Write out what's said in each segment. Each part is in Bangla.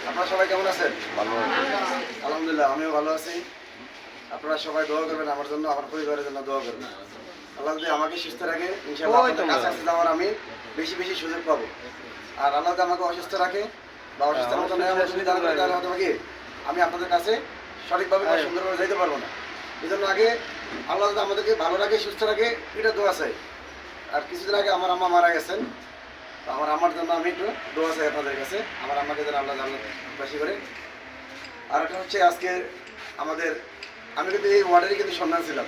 আপনারা সবাই কেমন আছেন? ভালো আলহামদুলিল্লাহ, আমিও ভালো আছি। আপনারা সবাই দোয়া করবেন আমার জন্য, আমার পরিবারের জন্য দোয়া করবেন। আল্লাহ যদি আমাকে সুস্থ রাখে, ইনশাআল্লাহ আপনাদের কাছাকাছি যাওয়ার আমি বেশি বেশি সুযোগ পাবো। আর আল্লাহ যদি আমাকে অসুস্থ রাখে বা অসুস্থের মতো নেওয়ার সুবিধা করে, তাহলে হয়তো কি আমি আপনাদের কাছে সঠিকভাবে বা সুন্দরভাবে যাইতে পারবো না। এই জন্য আগে আল্লাহ যদি আমাদেরকে ভালো রাখে, সুস্থ রাখে, এটা দোয়া চাই। আর কিছুদিন আগে আমার আম্মা মারা গেছেন, তো আমার আম্মার জন্য আমি একটু দোয়া চাই আপনাদের কাছে, আমার আম্মাকে যেন আল্লাহ জান্নাতবাসী করে। আর একটা হচ্ছে আজকে আমাদের, আমি কিন্তু এই ওয়ার্ডেরই কিন্তু সন্ধান ছিলাম।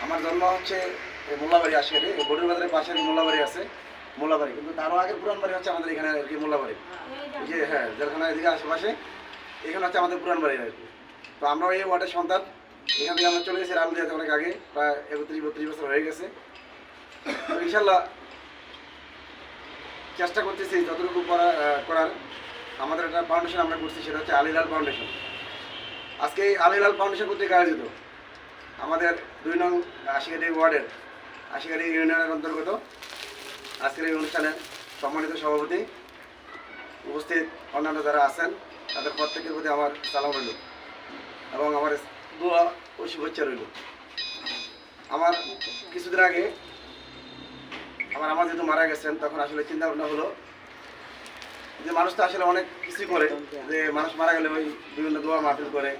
আমার জন্ম হচ্ছে এই মোল্লাবাড়ি, আসলে এই বড়ুর বাজারের পাশে মোল্লাবাড়ি আছে, মোল্লাবাড়ি। কিন্তু তারও আগের পুরান বাড়ি হচ্ছে আমাদের এখানে আর কি মোল্লাবাড়ি, এই যে হ্যাঁ জেলখানা এদিকে আশেপাশে, এখানে হচ্ছে আমাদের পুরান বাড়ি আর কি। তো আমরাও এই ওয়ার্ডের সন্তান। এখান থেকে আমরা চলে গেছি রামদিয়াতে অনেক আগে, প্রায় 31-32 বছর হয়ে গেছে। তো ইনশাল্লাহ চেষ্টা করতেছি যতটুকু করার। আমাদের একটা ফাউন্ডেশন আমরা করছি, সেটা হচ্ছে আল হিলাল ফাউন্ডেশন। আজকে এই আল হিলাল ফাউন্ডেশন কর্তৃক আয়োজিত আমাদের 2 নং আশিঘাটি ওয়ার্ডের আশিঘাটি ইউনিয়নের অন্তর্গত আজকের এই অনুষ্ঠানের সম্মানিত সভাপতি, উপস্থিত অন্যান্য যারা আছেন, তাদের প্রত্যেকের প্রতি আমার সালাম রইল এবং আমার দোয়া ও শুভেচ্ছা রইল। আমার কিছুদিন আগে আমার যেহেতু মারা গেছেন, তখন আসলে চিন্তা ভাবনা হলো যে মানুষ তো আসলে অনেক কিছুই করে, যে মানুষ মারা গেলে ওই বিভিন্ন দোয়া মাহফিল করে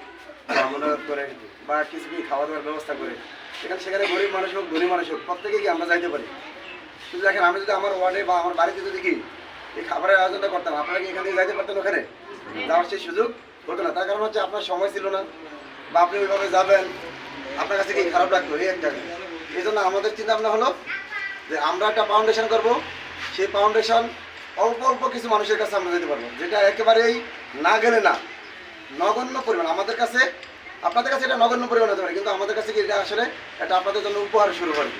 বা মনোরথ করে বা কিছু কি খাওয়া দাওয়ার ব্যবস্থা করে। সেখানে গরিব মানুষ হোক ধনী মানুষ হোক, প্রত্যেকেই কি আমরা যাইতে পারি। কিন্তু দেখেন, আমি যদি আমার ওয়ার্ডে বা আমার বাড়িতে যদি কি এই খাবারের আয়োজনটা করতাম, আপনারা কি এখান থেকে যাইতে পারতেন ওখানে? যাওয়ার সেই সুযোগ হতো না। তার কারণ হচ্ছে আপনার সময় ছিল না, বা আপনি ওইভাবে যাবেন, আপনার কাছে কি খারাপ লাগতো এই একটা। এই জন্য আমাদের চিন্তা ভাবনা হলো যে আমরা একটা ফাউন্ডেশন করব, সেই ফাউন্ডেশন অল্প অল্প কিছু মানুষের কাছে আমরা যেতে পারবো, যেটা একেবারেই না গেলে না, নগণ্য পরিমাণ আমাদের কাছে। আপনাদের কাছে এটা নগণ্য পরিমাণ হতে পারে, কিন্তু আমাদের কাছে কি এটা আসলে এটা আপনাদের জন্য উপহার শুরু করে।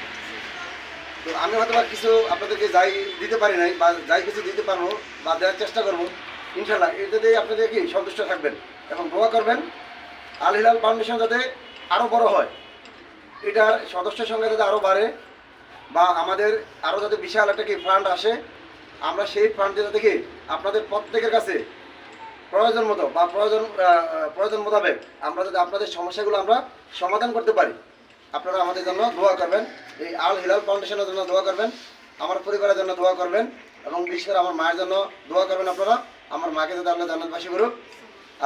তো আমি হয়তো বা কিছু আপনাদেরকে যাই দিতে পারি নাই, বা যাই কিছু দিতে পারবো বা দেওয়ার চেষ্টা করবো, ইনশাল্লাহ এটাতেই আপনাদের কি সন্তুষ্ট থাকবেন এবং দোয়া করবেন আল হিলাল ফাউন্ডেশন যাতে আরও বড় হয়, এটার সদস্যের সংখ্যা যাতে আরও বাড়ে, বা আমাদের আরও যাতে বিশাল একটা কি ফান্ড আসে, আমরা সেই ফান্ডে যাতে কি আপনাদের প্রত্যেকের কাছে প্রয়োজন মতো বা প্রয়োজন মোতাবেক আমরা যাতে আপনাদের সমস্যাগুলো আমরা সমাধান করতে পারি। আপনারা আমাদের জন্য দোয়া করবেন, এই আল হিলাল ফাউন্ডেশনের জন্য দোয়া করবেন, আমার পরিবারের জন্য দোয়া করবেন, এবং বিশেষ করে আমার মায়ের জন্য দোয়া করবেন। আপনারা আমার মাকে যাতে আল্লাহ জান্নাতবাসী করুক।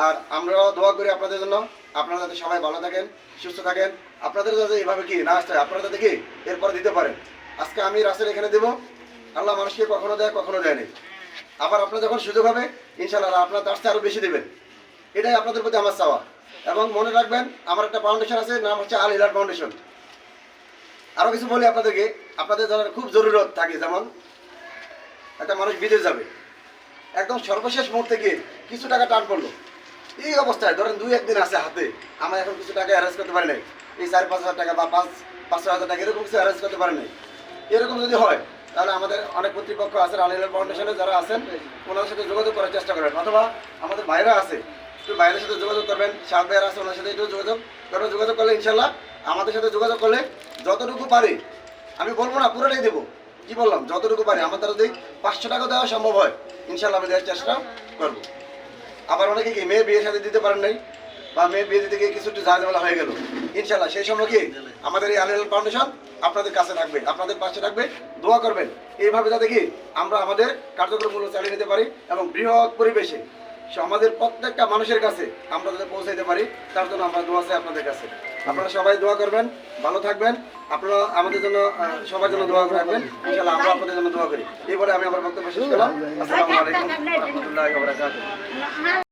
আর আমরাও দোয়া করি আপনাদের জন্য, আপনারা যাতে সবাই ভালো থাকেন, সুস্থ থাকেন। আপনাদের যাতে এইভাবে কি না আসতে হয়, আপনারা যাতে কি এরপরে দিতে পারেন। আজকে আমি রাসেল এখানে দেবো, আল্লাহ মানুষকে কখনো দেয় কখনো দেয়নি। আবার আপনার যখন সুযোগ হবে, ইনশাআল্লাহ আপনারা তার চেয়ে আরও বেশি দেবেন, এটাই আপনাদের প্রতি আমার চাওয়া। এবং মনে রাখবেন, আমার একটা ফাউন্ডেশন আছে, নাম হচ্ছে আল হিলাল ফাউন্ডেশন। আরও কিছু বলি আপনাদেরকে, আপনাদের যারা খুব জরুরত থাকে, যেমন একটা মানুষ বিদেশ যাবে, একদম সর্বশেষ মুহূর্তে গিয়ে কিছু টাকা টান পড়লো, এই অবস্থায় ধরেন 2-1 দিন আছে হাতে, আমরা এখন কিছু টাকা অ্যারেঞ্জ করতে পারি নাই, এই 4-5 হাজার টাকা বা 5-6 হাজার টাকা এরকম কিছু অ্যারেঞ্জ করতে পারি নাই। এরকম যদি হয়, তাহলে আমাদের অনেক কর্তৃপক্ষ আছে আল হিলাল ফাউন্ডেশনে যারা আছেন, ওনাদের সাথে যোগাযোগ করার চেষ্টা করবেন, অথবা আমাদের ভাইরা আছে, একটু ভাইয়ের সাথে যোগাযোগ করবেন, সাত ভাইয়ের আছে, ওনার সাথে একটু যোগাযোগ করলে ইনশাল্লাহ আমাদের সাথে যোগাযোগ করলে যতটুকু পারি, আমি বলবো না পুরোটাই দেবো, কি বললাম, যতটুকু পারি আমার দ্বারা যদি 500 টাকা দেওয়া সম্ভব হয়, ইনশাল্লাহ আমি দেওয়ার চেষ্টা করবো। আবার অনেকে কি মেয়ে বিয়ের সাথে দিতে পারেন নাই, বা মেয়ে বিয়ে দিতে গিয়ে কিছু একটু ঝামেলা হয়ে গেল, ইনশাল্লাহ সেই সময় কি আমাদের এই আল হিলাল ফাউন্ডেশন আপনাদের কাছে থাকবে, আপনাদের পাশে থাকবে, দোয়া করবেন। এইভাবে যাতে কি আমরা আমাদের কার্যক্রমগুলো চালিয়ে নিতে পারি এবং বৃহৎ পরিবেশে আমাদের প্রত্যেকটা মানুষের কাছে আমরা যাতে পৌঁছাইতে পারি, তার জন্য আমরা দোয়া চাই আপনাদের কাছে। আপনারা সবাই দোয়া করবেন, ভালো থাকবেন, আপনারা আমাদের জন্য সবার জন্য দোয়া রাখবেন, ইনশাআল্লাহ আমরা আপনাদের জন্য দোয়া করি। এই বলে আমি আমার বক্তব্য শেষ করলাম। আসসালামু আলাইকুম ওয়া রাহমাতুল্লাহি ওয়া বারাকাতুহু।